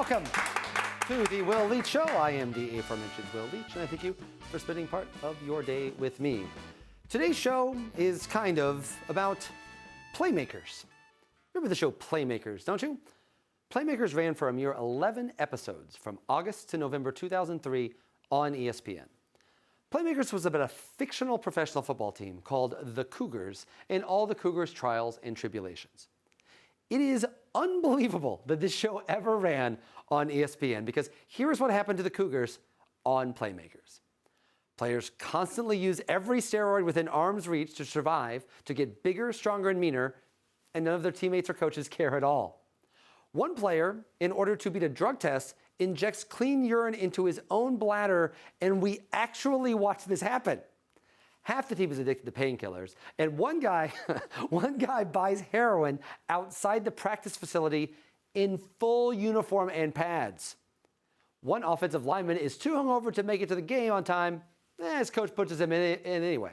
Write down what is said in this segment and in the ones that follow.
welcome to the Will Leitch Show. I am the aforementioned Will Leitch, and I thank you for spending part of your day with me. Today's show is kind of about Playmakers. Remember the show Playmakers, don't you? Playmakers ran for a mere 11 episodes from August to November 2003 on ESPN. Playmakers was about a fictional professional football team called the Cougars and all the Cougars' trials and tribulations. It is unbelievable that this show ever ran on ESPN, because here's what happened to the Cougars on Playmakers. Players constantly use every steroid within arm's reach to survive, to get bigger, stronger, and meaner, and none of their teammates or coaches care at all. One player, in order to beat a drug test, injects clean urine into his own bladder, and we actually watch this happen. Half the team is addicted to painkillers, and one guy buys heroin outside the practice facility in full uniform and pads. One offensive lineman is too hungover to make it to the game on time. His coach pushes him in anyway.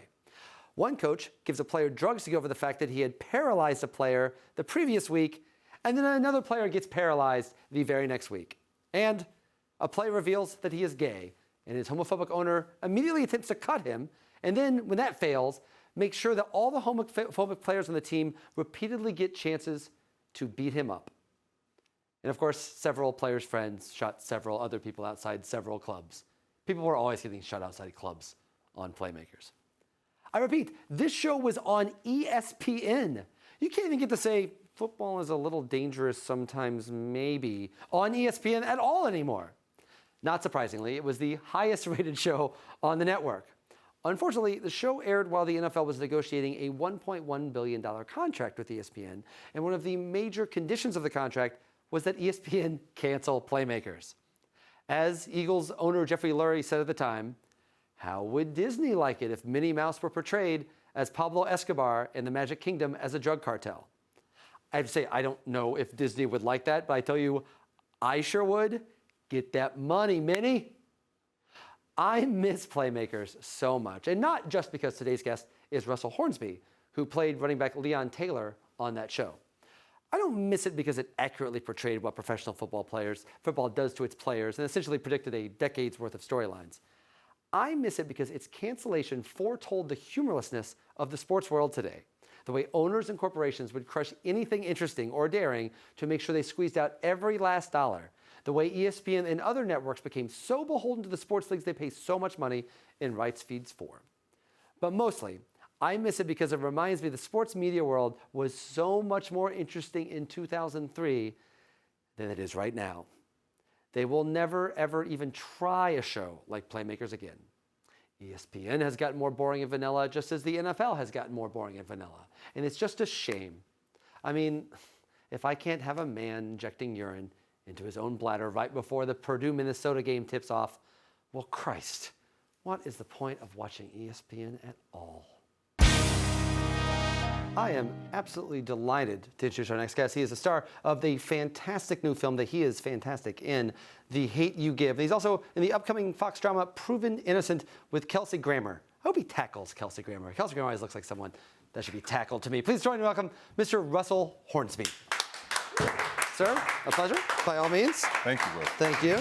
One coach gives a player drugs to get over the fact that he had paralyzed a player the previous week, and then another player gets paralyzed the very next week. And a player reveals that he is gay, and his homophobic owner immediately attempts to cut him, and then, when that fails, make sure that all the homophobic players on the team repeatedly get chances to beat him up. And of course, several players' friends shot several other people outside several clubs. People were always getting shot outside clubs on Playmakers. I repeat, this show was on ESPN. You can't even get to say football is a little dangerous sometimes, maybe, on ESPN at all anymore. Not surprisingly, it was the highest rated show on the network. Unfortunately, the show aired while the NFL was negotiating a $1.1 billion contract with ESPN, and one of the major conditions of the contract was that ESPN cancel Playmakers. As Eagles owner Jeffrey Lurie said at the time, how would Disney like it if Minnie Mouse were portrayed as Pablo Escobar in the Magic Kingdom as a drug cartel? I have to say, I don't know if Disney would like that, but I tell you, I sure would. Get that money, Minnie. I miss Playmakers so much, and not just because today's guest is Russell Hornsby, who played running back Leon Taylor on that show. I don't miss it because it accurately portrayed what professional football does to its players and essentially predicted a decade's worth of storylines. I miss it because its cancellation foretold the humorlessness of the sports world today, the way owners and corporations would crush anything interesting or daring to make sure they squeezed out every last dollar, the way ESPN and other networks became so beholden to the sports leagues they pay so much money in rights feeds for. But mostly, I miss it because it reminds me the sports media world was so much more interesting in 2003 than it is right now. They will never, ever even try a show like Playmakers again. ESPN has gotten more boring and vanilla, just as the NFL has gotten more boring and vanilla. And it's just a shame. I mean, if I can't have a man injecting urine into his own bladder right before the Purdue-Minnesota game tips off, well, Christ, what is the point of watching ESPN at all? I am absolutely delighted to introduce our next guest. He is the star of the fantastic new film that he is fantastic in, The Hate You Give. And he's also in the upcoming Fox drama Proven Innocent with Kelsey Grammer. I hope he tackles Kelsey Grammer. Kelsey Grammer always looks like someone that should be tackled to me. Please join me, welcome Mr. Russell Hornsby. Sir, a pleasure, by all means. Thank you, Will. Thank you.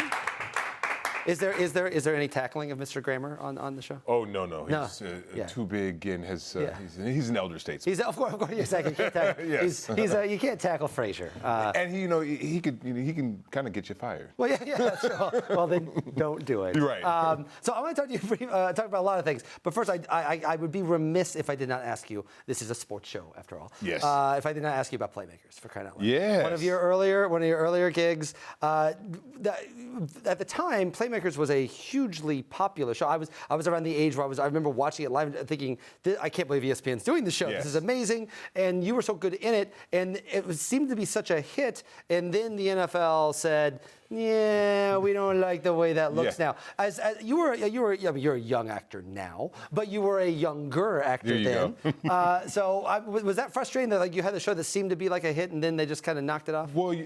Is there any tackling of Mr. Grammer on the show? Oh, no. He's too big and he's an elder statesman. Of course, yes, you can't tackle. Yes. You can't tackle Frazier. And he can kind of get you fired. Well, yeah, that's true. Well, then don't do it. You're right. So I want to talk to you talk about a lot of things. But first, I would be remiss if I did not ask you. This is a sports show, after all. Yes. If I did not ask you about Playmakers, for crying out loud. Yes. One of your earlier gigs. At the time, Playmakers was a hugely popular show. I was around the age where I remember watching it live and thinking, I can't believe ESPN's doing this show. Yes. This is amazing. And you were so good in it, and it seemed to be such a hit. And then the NFL said, yeah, we don't like the way that looks now. As you're a young actor now, but you were a younger actor then. Was that frustrating that you had a show that seemed to be like a hit and then they just kind of knocked it off? Well,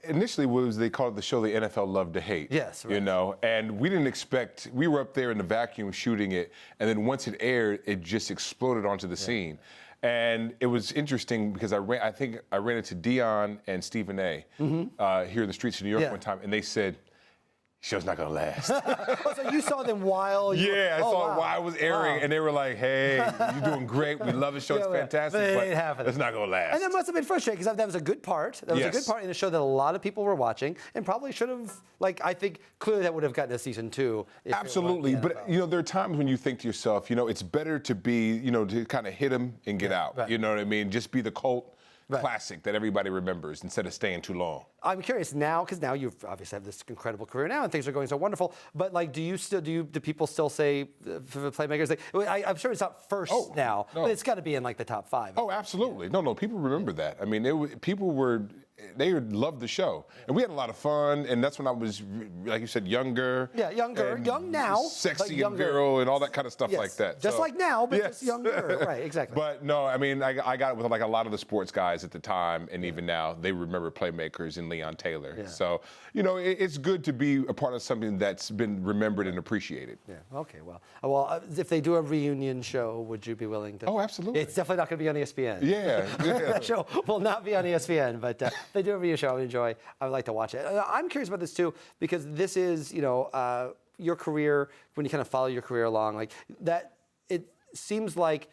initially they called it the show the NFL loved to hate. Yes, right. And we didn't expect. We were up there in the vacuum shooting it, and then once it aired, it just exploded onto the scene. And it was interesting because I think I ran into Dion and Stephen A. Here in the streets of New York one time, and they said, show's not gonna last. Oh, so you saw them while you I saw it while it was airing, and they were like, "Hey, you're doing great. We love the show. It's fantastic, but it's not gonna last." And that must have been frustrating because that was a good part. That was a good part in the show that a lot of people were watching, and probably should have. Like, I think clearly that would have gotten a season 2. Absolutely, but there are times when you think to yourself, it's better to be, to kind of hit them and get out. Right. You know what I mean? Just be the cult. Classic that everybody remembers instead of staying too long. I'm curious now, because now you obviously have this incredible career now and things are going so wonderful. But like, do people still say for the Playmakers? Like, I'm sure it's not first now, but it's got to be in like the top 5. Oh, absolutely. No, people remember that. I mean, they loved the show, and we had a lot of fun. And that's when I was, like you said, younger. Yeah, young now, sexy and girl, and all that kind of stuff like that. Just like now, but just younger. Right, exactly. But no, I mean, I got it with like a lot of the sports guys at the time, and even now, they remember Playmakers and Leon Taylor. Yeah. So, it's good to be a part of something that's been remembered and appreciated. Yeah. Okay. Well, if they do a reunion show, would you be willing to? Oh, absolutely. It's definitely not going to be on ESPN. Yeah. That show will not be on ESPN, but if they do a reunion show, I would enjoy. I would like to watch it. I'm curious about this too because this is, your career. When you kind of follow your career along, like that, it seems like.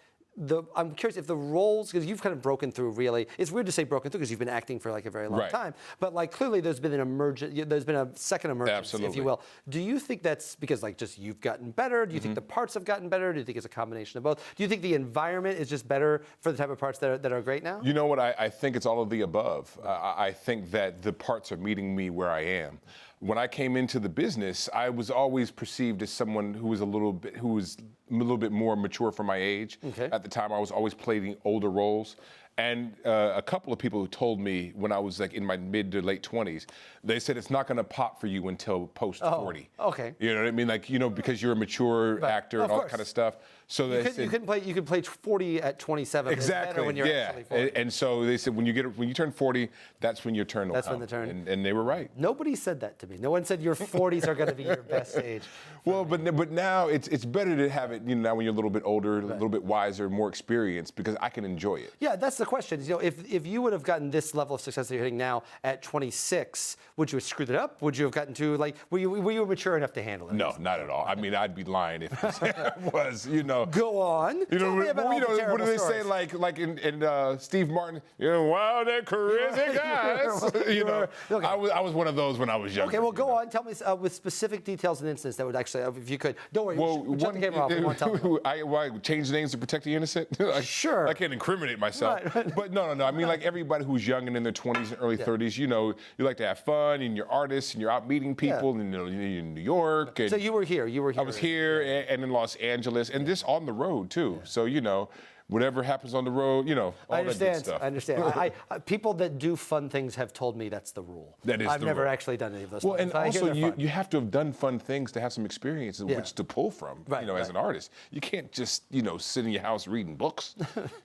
I'm curious if the roles, because you've kind of broken through really, it's weird to say broken through because you've been acting for like a very long time, but like clearly there's been a second emergence, if you will. Do you think that's because like just you've gotten better? Do you think the parts have gotten better? Do you think it's a combination of both? Do you think the environment is just better for the type of parts that are great now? You know what, I think it's all of the above. I think that the parts are meeting me where I am. When I came into the business, I was always perceived as someone who was a little bit more mature for my age. Okay. At the time, I was always playing older roles. And a couple of people who told me when I was like in my mid to late 20s, they said it's not going to pop for you until post 40. Okay. You know what I mean? Like, because you're a mature actor and all that kind of stuff. So you could play 40 at 27. Exactly. Better when you're actually 40. And so they said when you turn 40, that's when your turn will come. That's when the turn. And they were right. Nobody said that to me. No one said your 40s are going to be your best age. Well, but now it's better to have it. Now when you're a little bit older, a little bit wiser, more experienced, because I can enjoy it. Yeah, that's the question. If you would have gotten this level of success that you're hitting now at 26, would you have screwed it up? Would you have gotten to were you mature enough to handle it? No, not at all. I mean, I'd be lying if it was. Go on. Tell me about all the what do they say? Like in Steve Martin? Wow, they're crazy guys. Okay. I was one of those when I was younger. Okay, well, go on. Tell me with specific details and incidents that would actually, if you could. Don't worry. We'll shut the camera off. We won't tell them. I change names to protect the innocent. Sure. I can't incriminate myself. Right. But no. I mean, like everybody who's young and in their 20s and early 30s, you like to have fun and you're artists and you're out meeting people and you're in New York. And so you were here. I was here and in Los Angeles and this on the road too. Yeah. So whatever happens on the road, all that good stuff. I understand. People that do fun things have told me that's the rule. That is I've never actually done any of those. Well, and also you have to have done fun things to have some experience in which to pull from. As an artist, you can't just sit in your house reading books.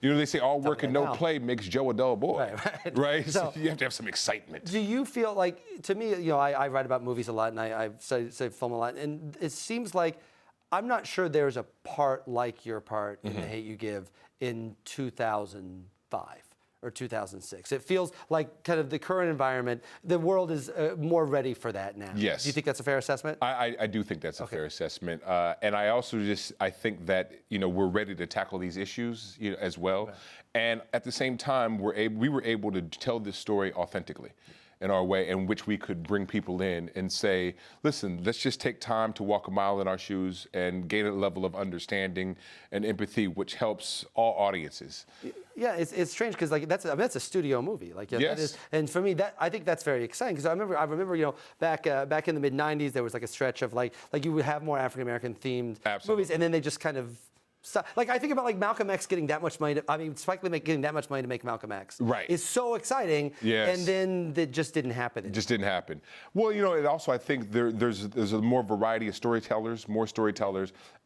They say all work and no play makes Joe a dull boy. Right. So you have to have some excitement. Do you feel like, to me, I write about movies a lot and I study film a lot, and it seems like I'm not sure there's a part like your part in The Hate You Give in 2005 or 2006. It feels like kind of the current environment, the world is more ready for that now. Yes. Do you think that's a fair assessment? I do think that's a fair assessment. And I also I think that, we're ready to tackle these issues as well. Right. And at the same time, we were able to tell this story authentically. In our way in which we could bring people in and say, listen, let's just take time to walk a mile in our shoes and gain a level of understanding and empathy, which helps all audiences. Yeah, it's strange because that's a studio movie. Yes. That is, and for me, I think that's very exciting because I remember back in the mid '90s there was like a stretch of like you would have more African American themed movies, and then they just kind of. Like I think about Malcolm X getting that much money. Spike Lee getting that much money to make Malcolm X. Right. It's so exciting. Yes. And then it just didn't happen. It just didn't happen. Well, and also I think there's a more variety of storytellers,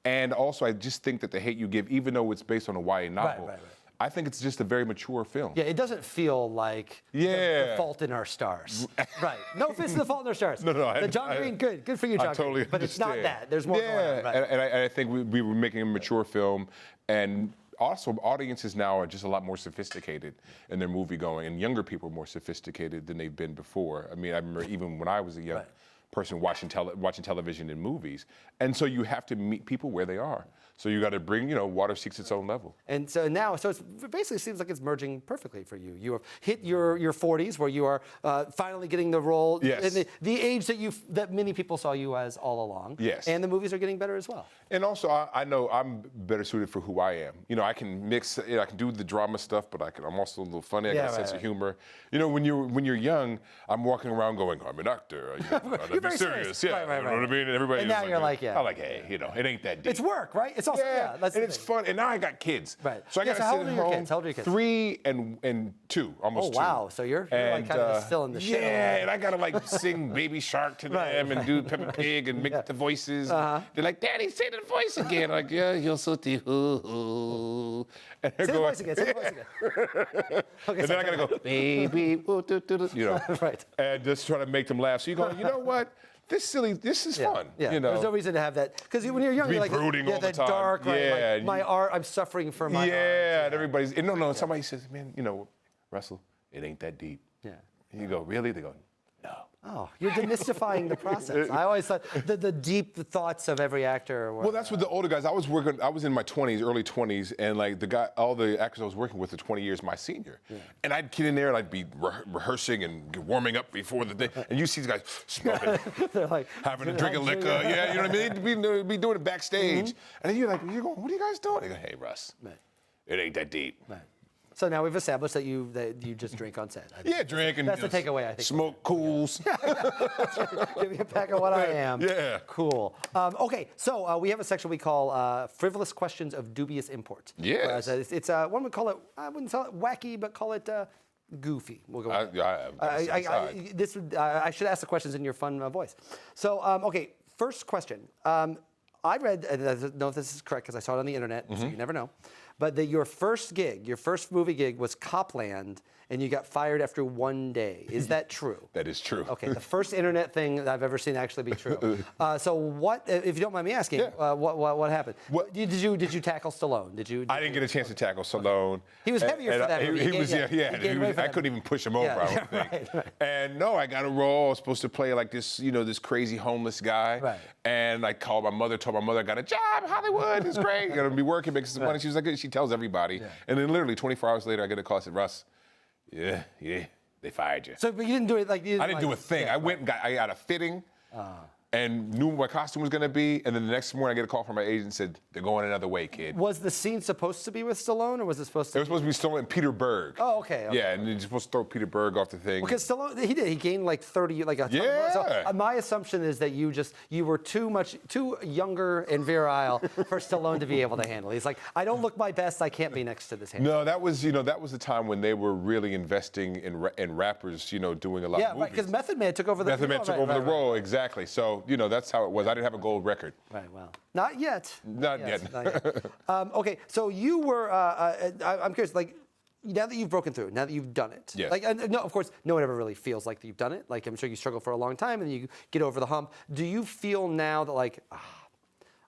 and also I just think that The Hate You Give, even though it's based on a YA novel. Right. I think it's just a very mature film. Yeah, it doesn't feel like The Fault in Our Stars. Right. No offense to The Fault in Our Stars. No. The John Green, good for you, John Green. But it's not that. There's more going on. Right. And I think we were making a mature film, and also audiences now are just a lot more sophisticated in their movie going, and younger people are more sophisticated than they've been before. I mean, I remember even when I was a young person watching television and movies, and so you have to meet people where they are. So you got to bring, water seeks its own level. And so now, it basically seems like it's merging perfectly for you. You have hit your 40s, where you are finally getting the role, Yes. in the age that many people saw you as all along. Yes. And the movies are getting better as well. And also, I know I'm better suited for who I am. I can mix. I can do the drama stuff, but I'm also a little funny. I got a sense of humor. When you're young, I'm walking around going, I'm an actor. You're be very serious. Yeah, right. You know what I mean? And everybody. And now you're like, I'm like, hey, it ain't that deep. It's work, right? It's also that's and it's fun. And now I got kids. Right. So I got to how sit old at are your home. kids? How old are your kids? 3 and 2, almost 2. Oh wow! So you're like kind of still in the show. Yeah, and I gotta sing Baby Shark to them and do Peppa Pig and make the voices. They're like, Daddy, say the voice again. I'm like, yeah, you're so hoo. And Say the voice again. Say the voice again. Okay, and then I gotta go, baby, Right. And just try to make them laugh. So you go, you know what? This is fun. Yeah. There's no reason to have that, because when you're young, you're like brooding all the that time. dark, right? Yeah. Like, my art, I'm suffering for my art. Yeah, and everybody's somebody says, man, Russell, it ain't that deep. Yeah. And you go, really? They go, no. Oh, you're demystifying the process. I always thought the deep thoughts of every actor. Well, that's what the older guys. I was in my 20s, early 20s, and all the actors I was working with are 20 years my senior. Yeah. And I'd get in there and I'd be rehearsing and warming up before the day, and you see these guys smoking, they're like having a drink of liquor. Yeah, you know what I mean? They'd be doing it backstage, and then you're going, what are you guys doing? They go, hey, Russ, it ain't that deep. Right. So now we've established that you just drink on set. Yeah, drink and that's the takeaway, I think. Smoke cools. Give me a pack of what I am. Yeah. Cool. Okay, so we have a section we call frivolous questions of dubious import. Yes. It's one would call it, I wouldn't call it wacky, but call it goofy. We'll go with that. I should ask the questions in your fun voice. So, okay, first question. I read, I don't know if this is correct because I saw it on the internet, so you never know, but that your first movie gig was Copland, and you got fired after 1 day. Is that true? That is true. Okay, the first internet thing that I've ever seen actually be true. So what, if you don't mind me asking, what happened? Did you tackle Stallone? I didn't get a chance to tackle Stallone. He was heavier for that movie. I couldn't even push him over, I don't think. Right. And no, I got a role. I was supposed to play like this, this crazy homeless guy. Right. And I called my mother, told my mother I got a job, Hollywood, it's great. You're gonna be working, making some money. She was like, she tells everybody. Yeah. And then literally 24 hours later, I get a call. I said, Russ, yeah, they fired you. So, but you didn't do it like you. I didn't do a thing. I went and I got a fitting. And knew what my costume was going to be, and then the next morning I get a call from my agent and said, they're going another way, kid. Was the scene supposed to be with Stallone, or was it supposed to? It was supposed to be Stallone and Peter Berg. Oh, okay. Yeah, and you're supposed to throw Peter Berg off the thing. Because Stallone, he gained like 30, like a ton. Yeah. So my assumption is that you were too younger and virile for Stallone to be able to handle. He's like, I don't look my best. I can't be next to this hand. No, that was the time when they were really investing in rappers, doing a lot of movies. Yeah, right. Because Method Man took over the role. Method Man took over the role, exactly. So that's how it was. I didn't have a gold record. Right. Well, not yet. Not yet. Okay, so you were. I'm curious. Like, now that you've broken through, now that you've done it. Yes. Like, no, of course, no one ever really feels like you've done it. Like, I'm sure you struggle for a long time, and then you get over the hump. Do you feel now that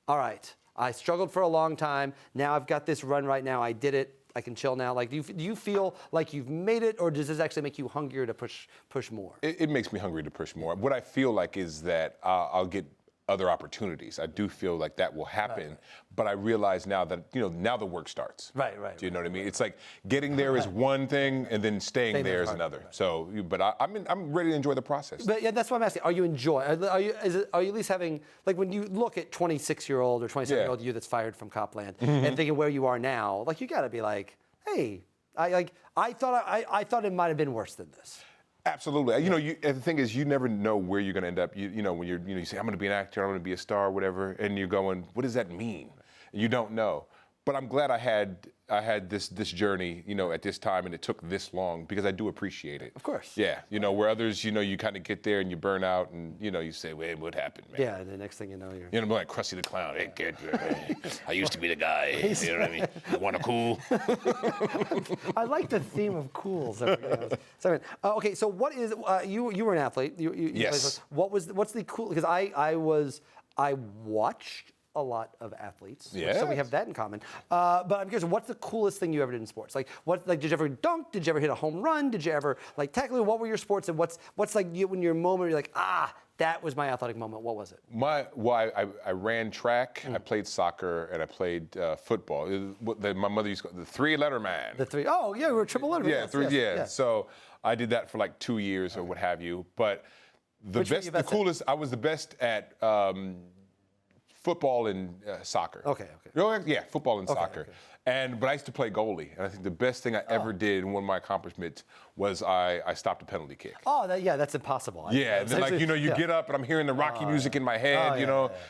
all right, I struggled for a long time. Now I've got this run right now. I did it. I can chill now. Like, do you feel like you've made it, or does this actually make you hungrier to push more? It makes me hungry to push more. What I feel like is that I'll get other opportunities. I do feel like that will happen, but I realize now that now the work starts. Right. Do you know what I mean? It's like getting there is one thing, and then staying there is another. Right. So, but I'm ready to enjoy the process. But yeah, that's what I'm asking. Are you enjoying? Are you at least having, like, when you look at 26-year-old or 27-year-old you that's fired from Copland and thinking where you are now, like, you got to be like, hey, I thought it might have been worse than this. Absolutely. And the thing is, you never know where you're going to end up. When you say, I'm going to be an actor, I'm going to be a star, whatever, and you're going, what does that mean? You don't know. But I'm glad I had this journey, at this time, and it took this long, because I do appreciate it. Of course. Yeah. Where others, you kind of get there and you burn out, and you say, wait, what happened, man? Yeah. The next thing you know, you're. Like Krusty the Clown. Hey, kid, I used to be the guy. You know what I mean? You want a cool? I like the theme of cools. Okay. So what is you were an athlete? Yes. What's the cool? Because I watched a lot of athletes. Yes. So we have that in common. But I'm curious, what's the coolest thing you ever did in sports? Like, did you ever dunk? Did you ever hit a home run? Did you ever tackle? What were your sports? And what's like when your moment you're like, that was my athletic moment? What was it? I ran track, I played soccer, and I played football. My mother used to call it the three-letter man. The three. Oh, yeah, we were triple letter. Yeah, Yes. So I did that for like 2 years or what have you. But the coolest, I was the best at football and soccer. Okay. Yeah, football and soccer. Okay. But I used to play goalie, and I think the best thing I ever did, and one of my accomplishments, was I stopped a penalty kick. Oh, that's impossible. Yeah, and then you get up, and I'm hearing the Rocky music in my head,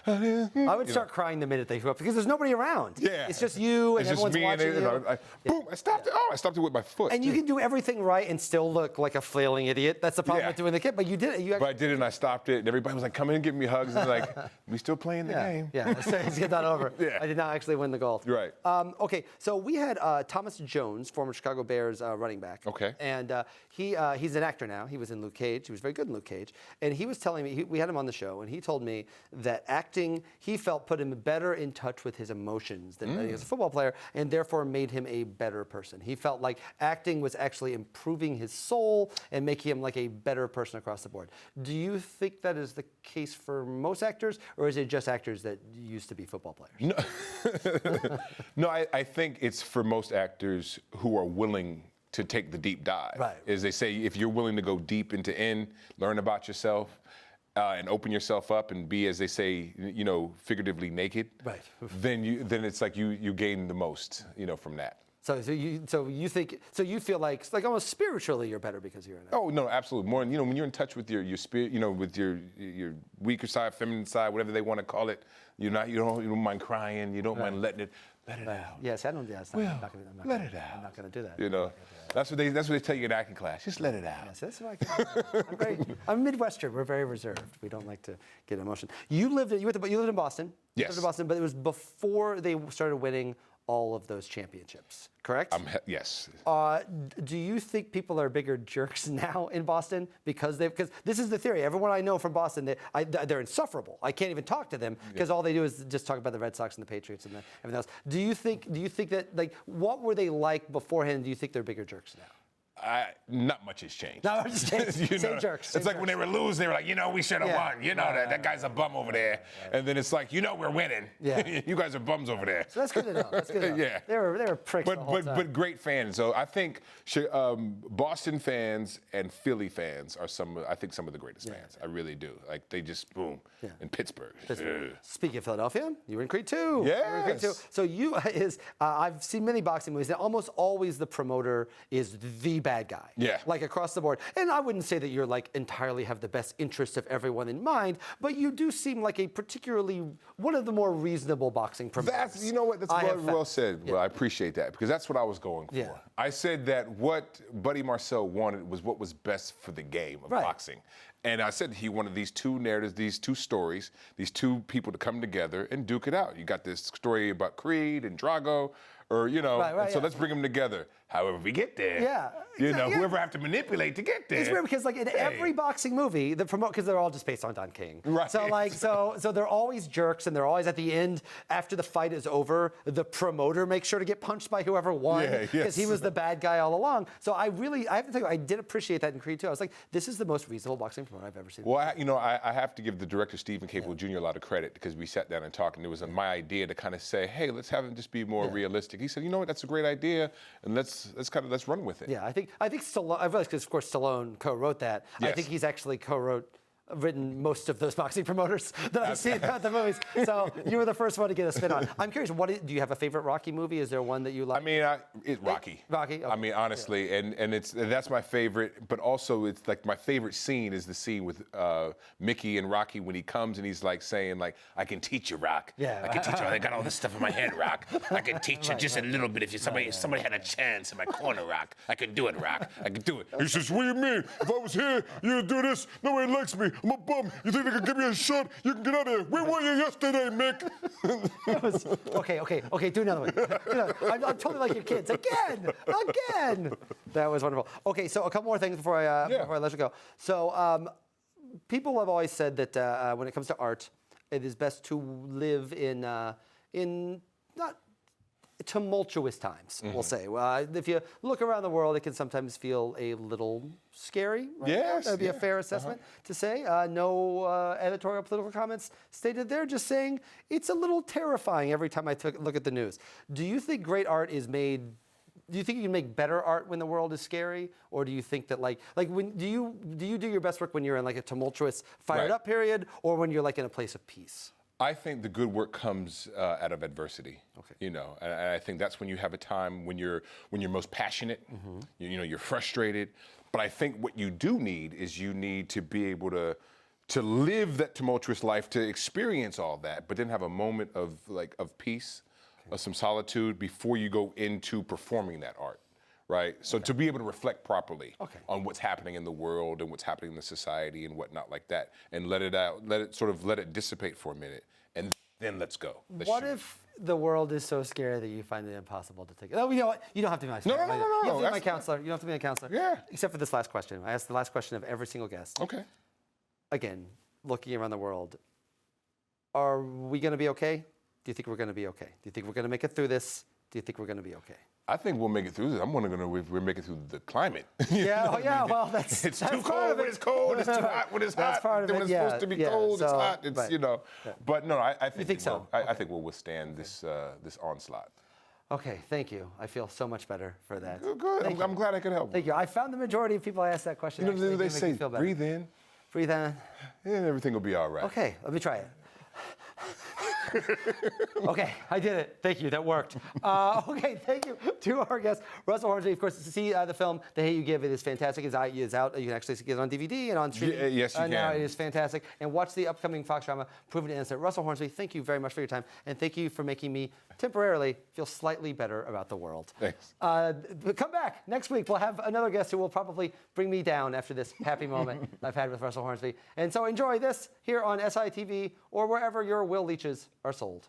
I would start crying the minute they go up because there's nobody around. Yeah. It's just you and it's everyone's just me watching and you. Boom, I stopped it. Oh, I stopped it with my foot. And you can do everything right and still look like a flailing idiot. That's the problem with doing the kick, but you did it. But I did it, and I stopped it, and everybody was like, come in and give me hugs, and like, we still playing the game. Yeah, let's get that over. Yeah. I did not actually win the goal. Right. Okay, so we had Thomas Jones, former Chicago Bears running back. Okay. And he's an actor now. He was in Luke Cage. He was very good in Luke Cage. And he was telling me, we had him on the show, and he told me that acting, he felt, put him better in touch with his emotions than he was a football player, and therefore made him a better person. He felt like acting was actually improving his soul and making him like a better person across the board. Do you think that is the case for most actors, or is it just actors that used to be football players? No, I think it's for most actors who are willing to take the deep dive. Right. As they say, if you're willing to go deep into learn about yourself, and open yourself up and be, as they say, figuratively naked. Right. Then it's like you gain the most, from that. So you feel like almost spiritually you're better because you're an actor. Oh no, absolutely. More, when you're in touch with your spirit, with your weaker side, feminine side, whatever they want to call it. You don't mind crying. You don't mind letting it out. Yes, I don't do that. I'm not going to do that. That's what they tell you in acting class. Just let it out. Yes, that's what I can. I'm great. I'm Midwestern. We're very reserved. We don't like to get emotion. You lived in Boston. Yes. You lived in Boston, but it was before they started winning all of those championships, correct? Yes. Do you think people are bigger jerks now in Boston because this is the theory. Everyone I know from Boston, they're insufferable. I can't even talk to them because all they do is just talk about the Red Sox and the Patriots and everything else. Do you think that what were they like beforehand? Do you think they're bigger jerks now? Not much has changed. Not much has changed. Same jerks. It's like when they were losing, they were like, we should have won. That guy's a bum over there. And then it's like, we're winning. Yeah. You guys are bums over there. So that's good to know. Yeah. They were pricks the whole time. But great fans. So I think Boston fans and Philly fans are some of the greatest fans. I really do. Like they just boom. Yeah. In Pittsburgh. Speaking of Philadelphia, you were in Creed 2. Yes. So I've seen many boxing movies, and almost always the promoter is the bad guy. Yeah. Like across the board. And I wouldn't say that you're entirely have the best interests of everyone in mind, but you do seem like a particularly one of the more reasonable boxing promoters. That's well said. Yeah. Well, I appreciate that because that's what I was going for. Yeah. I said that what Buddy Marcel wanted was what was best for the game of boxing. And I said he wanted these two narratives, these two stories, these two people to come together and duke it out. You got this story about Creed and Drago, so let's bring them together. However we get there, whoever I have to manipulate to get there. It's weird because in every boxing movie, because they're all just based on Don King. Right. So so they're always jerks, and they're always at the end after the fight is over. The promoter makes sure to get punched by whoever won because he was the bad guy all along. So I have to tell you, I did appreciate that in Creed 2. I was like, this is the most reasonable boxing promoter I've ever seen. Well, I have to give the director Stephen Cable Jr. a lot of credit because we sat down and talked, and it was my idea to kind of say, hey, let's have him just be more realistic. He said, you know what, that's a great idea, and let's run with it. Yeah, I think Stallone. I realize because of course Stallone co-wrote that. Yes. I think he's actually written most of those boxing promoters that I've seen about the movies. So you were the first one to get a spin on. I'm curious, do you have a favorite Rocky movie? Is there one that you like? I mean, it's Rocky. Rocky. Okay. I mean, honestly, and that's my favorite. But also, it's like my favorite scene is the scene with Mickey and Rocky when he comes and he's like saying like, "I can teach you, Rock. Yeah. I can teach you. I got all this stuff in my head, Rock. I can teach you just a little bit. If somebody had a chance in my corner, Rock, I could do it, Rock. I could do it." He says, what do you mean? If I was here, you'd do this. Nobody likes me. I'm a bum. You think they can give me a shot? You can get out of here. Where were you yesterday, Mick? Okay, do another one. I'm totally like your kids. Again. That was wonderful. Okay, so a couple more things before I let you go. So people have always said that when it comes to art, it is best to live in not tumultuous times, we'll say. If you look around the world, it can sometimes feel a little scary. Right? Yes, That would be a fair assessment to say. No editorial political comments stated there, just saying it's a little terrifying every time I look at the news. Do you think great art is made? Do you think you can make better art when the world is scary, or do you think that when do you do your best work when you're in like a tumultuous, fired up period, or when you're like in a place of peace? I think the good work comes out of adversity. Okay. You know, and I think that's when you have a time when you're most passionate. You're frustrated. But I think what you do need is you need to be able to live that tumultuous life, to experience all that, but then have a moment of peace, of some solitude before you go into performing that art. Right? So to be able to reflect properly on what's happening in the world and what's happening in the society and whatnot like that, and let it dissipate for a minute, and then let's go. What if the world is so scary that you find it impossible to take it? Oh, you know what? You don't have to be my No. You have to be my counselor. You don't have to be my counselor. Yeah. Except for this last question. I asked the last question of every single guest. Okay. Again, looking around the world, are we going to be okay? Do you think we're going to be okay? Do you think we're going to make it through this? Do you think we're going to be okay? I think we'll make it through this. We'll make it through the climate. Well, that's it's that's too part cold of when it's cold. It's too hot when it's That's hot. part of when it, it's supposed to be cold, it's hot. It's right. But no, I think You think so? I think we'll withstand this onslaught. Okay, thank you. I feel so much better for that. Good. I'm glad I could help. Thank you. I found the majority of people I asked that question. You know, actually they do make me say feel better. breathe in, Breathe in. and everything will be all right. Okay, let me try it. Okay, I did it. Thank you. That worked. Okay, thank you to our guest, Russell Hornsby. Of course, to see the film "The Hate You Give," it is fantastic. It's out. You can actually get it on DVD and on streaming. Yes, you can. Now it is fantastic. And watch the upcoming Fox drama "Proven Innocent." Russell Hornsby, thank you very much for your time, and thank you for making me temporarily feel slightly better about the world. Thanks. Come back next week. We'll have another guest who will probably bring me down after this happy moment I've had with Russell Hornsby. And so enjoy this here on SITV or wherever your Will Leitches are sold.